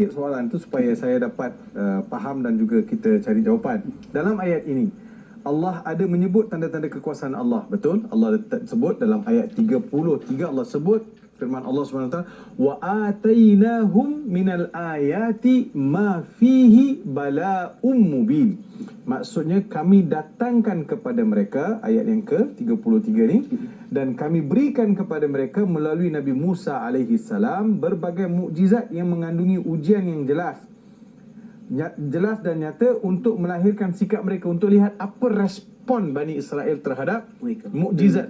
sikit soalan tu supaya saya dapat faham dan juga kita cari jawapan. Dalam ayat ini, Allah ada menyebut tanda-tanda kekuasaan Allah. Betul? Allah sebut dalam ayat 33, Allah sebut firman Allah SWT, wa atainahum minal ayati ma fihi bala'um mubin. Maksudnya kami datangkan kepada mereka, ayat yang ke-33 ni, dan kami berikan kepada mereka melalui Nabi Musa alaihi salam berbagai mukjizat yang mengandungi ujian yang jelas dan nyata untuk melahirkan sikap mereka, untuk lihat apa respon Bani Israel terhadap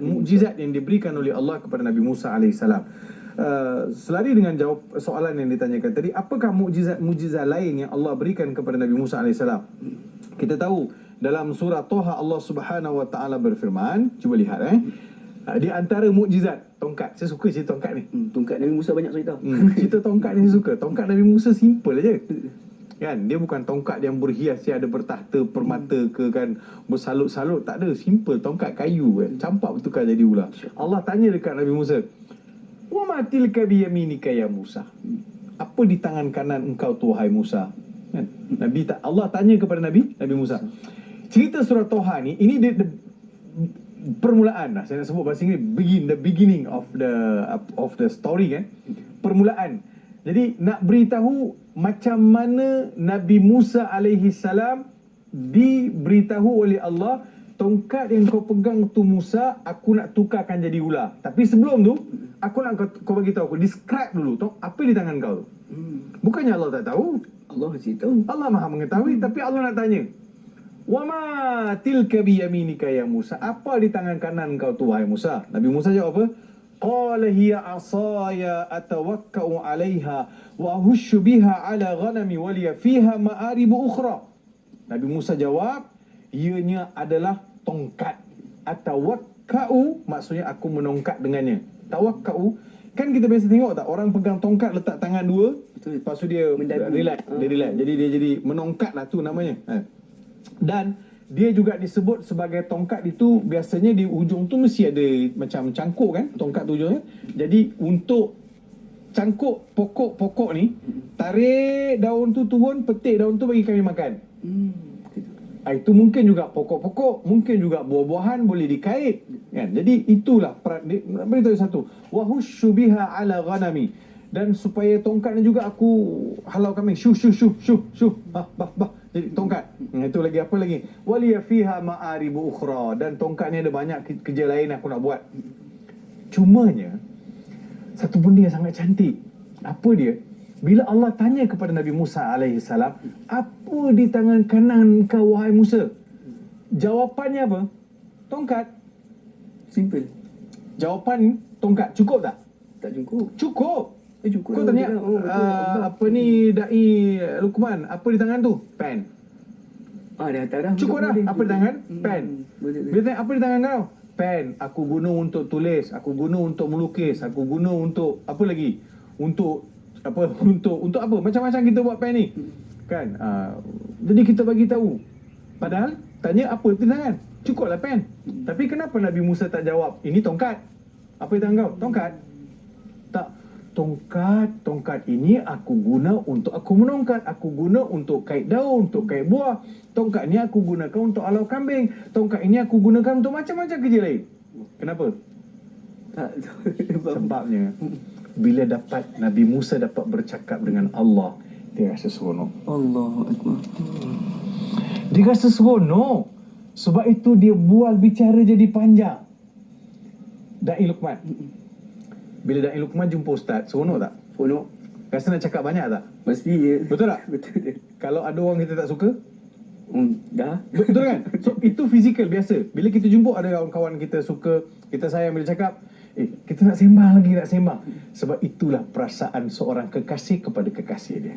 mukjizat yang diberikan oleh Allah kepada Nabi Musa AS. Selari dengan jawab soalan yang ditanyakan tadi, apakah mukjizat lain yang Allah berikan kepada Nabi Musa AS? Kita tahu dalam surah Toha Allah Subhanahu Wa Taala berfirman, cuba lihat di antara mukjizat tongkat. Saya suka cerita tongkat ni. Tongkat Nabi Musa banyak cerita. Cerita tongkat ni saya suka. Tongkat Nabi Musa simple aja. Kan, dia bukan tongkat yang berhias, dia ada bertahta permata ke kan, bersalut-salut, tak ada. Simple tongkat kayu kan, campak bertukar jadi ular. Allah tanya dekat Nabi Musa, wa ma tilka bi yaminika ya Musa, apa di tangan kanan engkau tu wahai Musa? Kan, Allah tanya kepada Nabi Musa. Cerita surah Toha ni, ini the permulaan lah. Saya nak sebut bahasa Inggeris, the beginning of the story kan, permulaan. Jadi nak beritahu macam mana Nabi Musa alaihi salam diberitahu oleh Allah, tongkat yang kau pegang tu Musa, aku nak tukarkan jadi ular. Tapi sebelum tu, aku nak kau bagi tahu, aku describe dulu apa di tangan kau tu. Bukannya Allah tak tahu. Allah masih tahu. Allah Maha mengetahui, tapi Allah nak tanya, wa ma tilka bi yaminika ya Musa, apa di tangan kanan kau tu wahai Musa? Nabi Musa jawab apa? Qala hiya asaya atawakka'u 'alayha wa ahushu biha 'ala ghanami wa liya fiha ma'aribu ukhra. Nabi Musa jawab, ianya adalah tongkat. Atawakka'u maksudnya aku menongkat dengannya. Tawakka'u, kan kita biasa tengok tak, orang pegang tongkat letak tangan dua, lepas tu dia relax, jadi dia jadi menongkat lah tu namanya. Dan dia juga disebut sebagai tongkat itu, biasanya di ujung tu mesti ada macam cangkuk kan, tongkat tu ujungnya. Jadi untuk cangkuk pokok-pokok ni, tarik daun tu turun, petik daun tu bagi kami makan. Itu mungkin juga pokok-pokok, mungkin juga buah-buahan boleh dikait kan. Jadi itulah beritahu satu, wa husyu biha ala ghanami, dan supaya tongkat ni juga aku halau kambing, syuh bah jadi tongkat. Itu lagi apa lagi? Waliya fiha ma'aribu ukhra, dan tongkat ni ada banyak kerja lain aku nak buat. Cumanya satu benda yang sangat cantik. Apa dia? Bila Allah tanya kepada Nabi Musa alaihi salam, apa di tangan kanan kau wahai Musa? Jawapannya apa? Tongkat. Simple. Jawapan tongkat. Cukup tak? Tak cukup. Cukup. Cukup. Kau tanya apa ni Dai Luqman, apa di tangan tu? Pen. Dah tak. Cukup dah. Apa di tangan? Pen. Bila tanya apa di tangan kau? Pen. Aku guna untuk tulis, aku guna untuk melukis, aku guna untuk apa lagi? Untuk apa? Untuk apa? Macam-macam kita buat pen ni. Kan? Jadi kita bagi tahu. Padahal tanya apa di tangan? Cukuplah pen. Tapi kenapa Nabi Musa tak jawab, ini tongkat? Apa di tangan kau? Tongkat. Tak. Tongkat ini aku guna untuk aku menongkat, aku guna untuk kait daun, untuk kait buah. Tongkat ini aku gunakan untuk halau kambing. Tongkat ini aku gunakan untuk macam-macam kerja lain. Kenapa? Sebabnya bila dapat Nabi Musa dapat bercakap dengan Allah, dia rasa seronok. Allahu Akbar. Dia rasa seronok. Sebab itu dia bual bicara jadi panjang. Dai Luqman. Bila Dai Luqman jumpa ustaz, seronok tak? Seronok. Rasa nak cakap banyak tak? Mesti ya. Betul tak? Betul. Kalau ada orang kita tak suka, Dah. betul kan? So itu fizikal biasa. Bila kita jumpa ada kawan-kawan kita suka, kita sayang, bila cakap, kita nak sembang. Sebab itulah perasaan seorang kekasih kepada kekasih dia.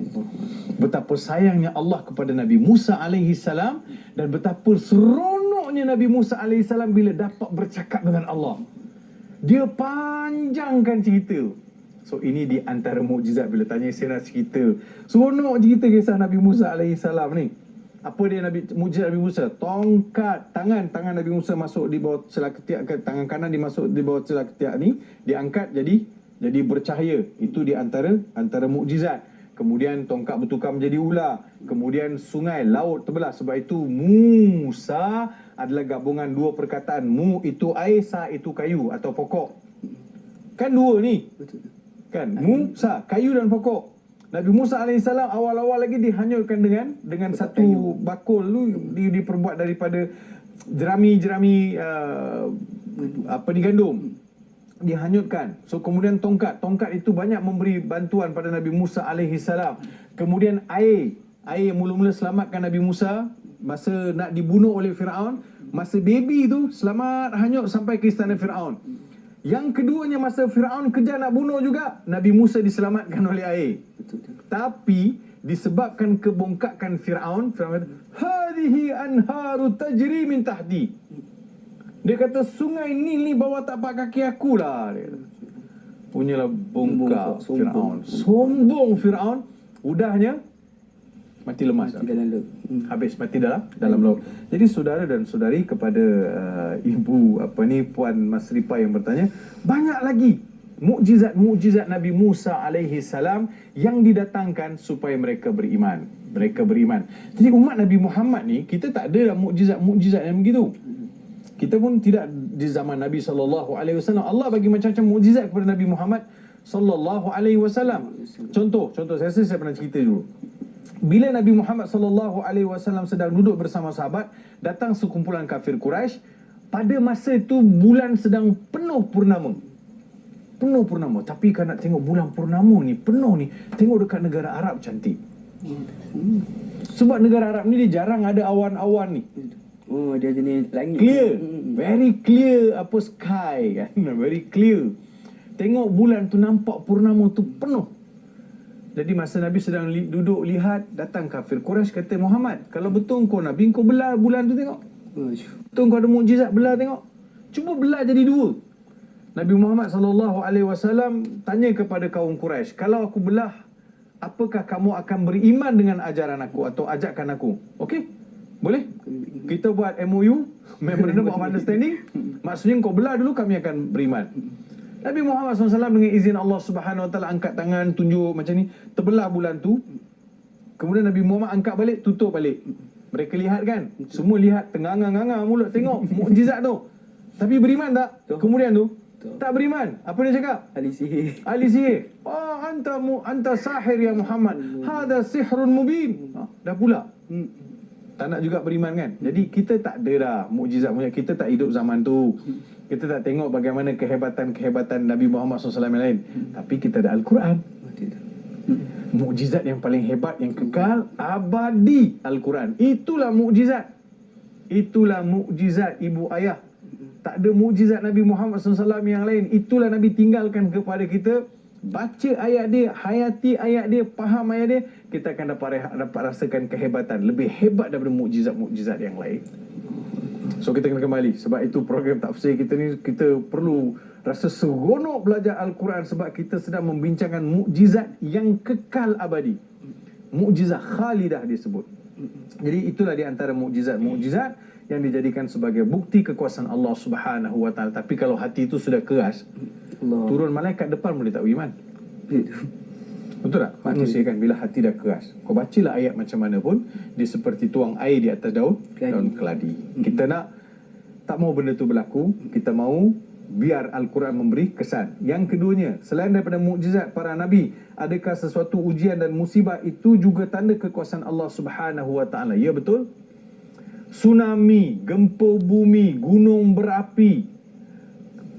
Betapa sayangnya Allah kepada Nabi Musa alaihi salam, dan betapa seronoknya Nabi Musa alaihi salam bila dapat bercakap dengan Allah. Dia panjangkan cerita. So ini di antara mukjizat. Bila tanya saya nak cerita, seronok cerita kisah Nabi Musa alaihi salam ni. Apa dia mukjizat Nabi Musa? Tongkat, tangan Nabi Musa masuk di bawah celah ketiak, tangan kanan dimasuk di bawah celah ketiak ni, diangkat jadi bercahaya. Itu di antara mukjizat. kemudian tongkat bertukar menjadi ular, kemudian sungai, laut terbelah. Sebab itu Musa adalah gabungan dua perkataan. Mu itu air, sa itu kayu atau pokok. Kan dua ni. Betul. Kan Musa, kayu dan pokok. Nabi Musa AS awal-awal lagi dihanyutkan dengan satu kayu. bakul tu diperbuat daripada jerami gandum. Dihanyutkan. So kemudian tongkat itu banyak memberi bantuan pada Nabi Musa AS. Kemudian air yang mula-mula selamatkan Nabi Musa masa nak dibunuh oleh Firaun. Masa baby tu selamat hanyut sampai ke istana Firaun. Yang keduanya masa Firaun kejar nak bunuh juga, Nabi Musa diselamatkan oleh air. Betul. Tapi disebabkan kebongkakan Firaun kata, "Hadhihi anharu tajri min tahti." Dia kata sungai Nil ni bawah tapak kaki aku lah. Dia kata. Punyalah bongkak Firaun. Sombong Firaun. Udahnya mati lemas. Mati dalam laut. Habis mati dalam laut. Jadi saudara dan saudari, kepada ibu Puan Masripa yang bertanya, banyak lagi mukjizat Nabi Musa alaihi salam yang didatangkan supaya mereka beriman. Jadi umat Nabi Muhammad ni, kita tak ada mukjizat yang begitu. Kita pun tidak di zaman Nabi sallallahu alaihi wasallam. Allah bagi macam-macam mukjizat kepada Nabi Muhammad sallallahu alaihi wasallam. Contoh saya pernah cerita dulu. Bila Nabi Muhammad sallallahu alaihi wasallam sedang duduk bersama sahabat, datang sekumpulan kafir Quraisy. Pada masa itu bulan sedang penuh purnama. Tapi kalau nak tengok bulan purnama ni penuh ni, tengok dekat negara Arab cantik. Sebab negara Arab ni dia jarang ada awan-awan ni. Oh, dia jenis langit. Clear. Very clear sky kan. Very clear. Tengok bulan tu, nampak purnama tu penuh. Jadi masa Nabi sedang duduk lihat, datang kafir Quraisy kata, "Muhammad, kalau betul kau Nabi, kau belah bulan tu tengok. Betul kau ada mukjizat, belah tengok. Cuba belah jadi dua." Nabi Muhammad SAW tanya kepada kaum Quraisy, "Kalau aku belah, apakah kamu akan beriman dengan ajaran aku atau ajakan aku?" Okey? Boleh? Kita buat MOU, Memorandum of Understanding. Maksudnya kau belah dulu, kami akan beriman. Nabi Muhammad SAW dengan izin Allah Subhanahu Wa Taala angkat tangan, tunjuk macam ni, terbelah bulan tu. Kemudian Nabi Muhammad angkat balik, tutup balik. Mereka lihat kan? Semua lihat, tengah-nganga mulut, tengok mukjizat tu. Tapi beriman tak? Kemudian tu tak beriman. Apa dia cakap? Ahli sihir. Oh, anta sahir ya Muhammad. Hada sihrun mubin. Dah pula. Tak nak juga beriman kan? Jadi kita tak ada dah mukjizat. Kita tak hidup zaman tu. Kita tak tengok bagaimana kehebatan Nabi Muhammad SAW yang lain. Tapi kita ada Al-Quran. Mukjizat yang paling hebat, yang kekal, abadi, Al-Quran. Itulah mukjizat. Itulah mukjizat ibu ayah. Tak ada mukjizat Nabi Muhammad SAW yang lain. Itulah Nabi tinggalkan kepada kita. Baca ayat dia, hayati ayat dia, faham ayat dia, kita akan dapat rasakan kehebatan. Lebih hebat daripada mukjizat-mukjizat yang lain. So kita kena kembali. Sebab itu program tafsir kita ni, kita perlu rasa seronok belajar Al-Quran. Sebab kita sedang membincangkan mukjizat yang kekal abadi. Mukjizat khalidah disebut. Jadi itulah di antara mukjizat yang dijadikan sebagai bukti kekuasaan Allah Subhanahu Wa Taala. Tapi kalau hati itu sudah keras, turun malaikat depan boleh tak beriman. Betul tak? Manusia kan, bila hati dah keras, kau bacalah ayat macam mana pun, dia seperti tuang air di atas daun keladi. Kita tak mau benda tu berlaku. Kita mau biar Al-Quran memberi kesan. Yang keduanya, selain daripada mukjizat para nabi, adakah sesuatu ujian dan musibah itu juga tanda kekuasaan Allah Subhanahu Wa Taala? Ya, betul. Tsunami, gempa bumi, gunung berapi,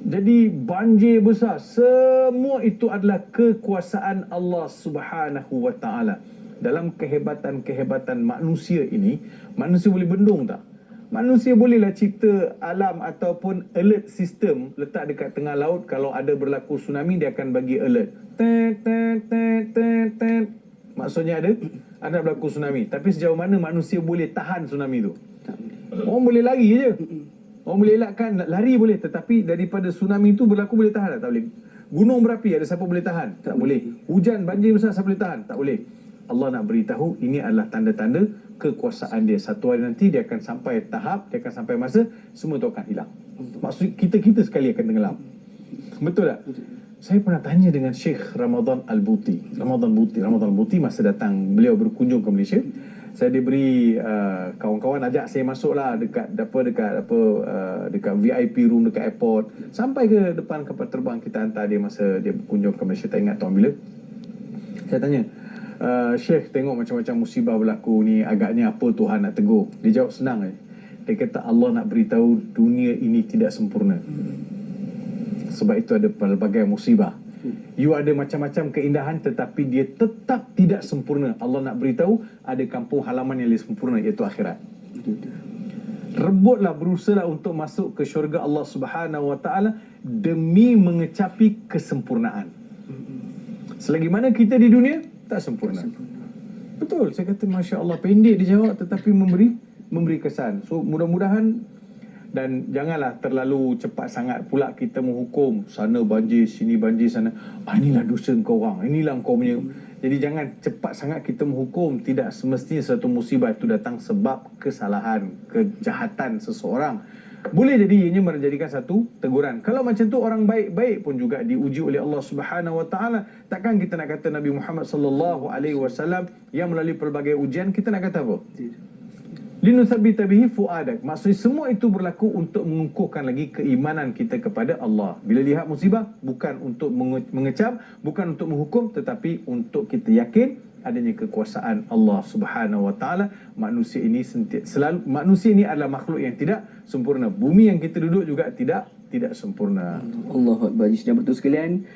jadi banjir besar, semua itu adalah kekuasaan Allah Subhanahu Wa Taala. Dalam kehebatan manusia ini, manusia boleh bendung tak? Manusia bolehlah cipta alam ataupun alert system letak dekat tengah laut. Kalau ada berlaku tsunami, dia akan bagi alert. Maksudnya ada berlaku tsunami. Tapi sejauh mana manusia boleh tahan tsunami tu? Orang boleh lari je. Orang boleh elakkan, lari boleh. Tetapi daripada tsunami tu berlaku, boleh tahan tak? Tak boleh. Gunung berapi, ada siapa boleh tahan? Tak boleh. Hujan, banjir besar, siapa boleh tahan? Tak boleh. Allah nak beritahu, ini adalah tanda-tanda kekuasaan dia. Satu hari nanti dia akan sampai tahap, dia akan sampai masa, semua tu akan hilang. Maksud kita sekali akan tenggelam. Betul tak? Saya pernah tanya dengan Syekh Ramadan Al-Buti masa datang beliau berkunjung ke Malaysia. Saya diberi kawan-kawan ajak saya masuklah dekat VIP room dekat airport sampai ke depan kapal terbang. Kita hantar dia masa dia berkunjung ke Malaysia, tak ingat tahun bila. Saya tanya, Syekh, tengok macam-macam musibah berlaku ni, agaknya apa Tuhan nak tegur? Dia jawab senang je. Dia kata Allah nak beritahu dunia ini tidak sempurna. Sebab itu ada pelbagai musibah. You ada macam-macam keindahan tetapi dia tetap tidak sempurna. Allah nak beritahu ada kampung halaman yang lebih sempurna, iaitu akhirat. Rebutlah, berusahalah untuk masuk ke syurga Allah Subhanahu Wa Taala demi mengecapi kesempurnaan. Selagi mana kita di dunia tak sempurna. Betul, saya kata Masya Allah, pendek dia jawab tetapi memberi kesan. So mudah-mudahan, dan janganlah terlalu cepat sangat pula kita menghukum sana banjir, sini banjir, sana inilah dosa engkau orang, inilah engkau punya. Jadi jangan cepat sangat kita menghukum. Tidak semestinya satu musibah itu datang sebab kesalahan, kejahatan seseorang. Boleh jadi ianya menjadikan satu teguran. Kalau macam tu orang baik-baik pun juga diuji oleh Allah Subhanahu Wa Taala. Takkan kita nak kata Nabi Muhammad sallallahu alaihi wasallam yang melalui pelbagai ujian, kita nak kata apa? Linuthabbita bihi fuadak. Maksudnya semua itu berlaku untuk mengukuhkan lagi keimanan kita kepada Allah. Bila lihat musibah, bukan untuk mengecam, bukan untuk menghukum, tetapi untuk kita yakin adanya kekuasaan Allah Subhanahu Wa Taala. Manusia ini adalah makhluk yang tidak sempurna. Bumi yang kita duduk juga tidak sempurna. Allahu Akbar. Jadi betul sekalian,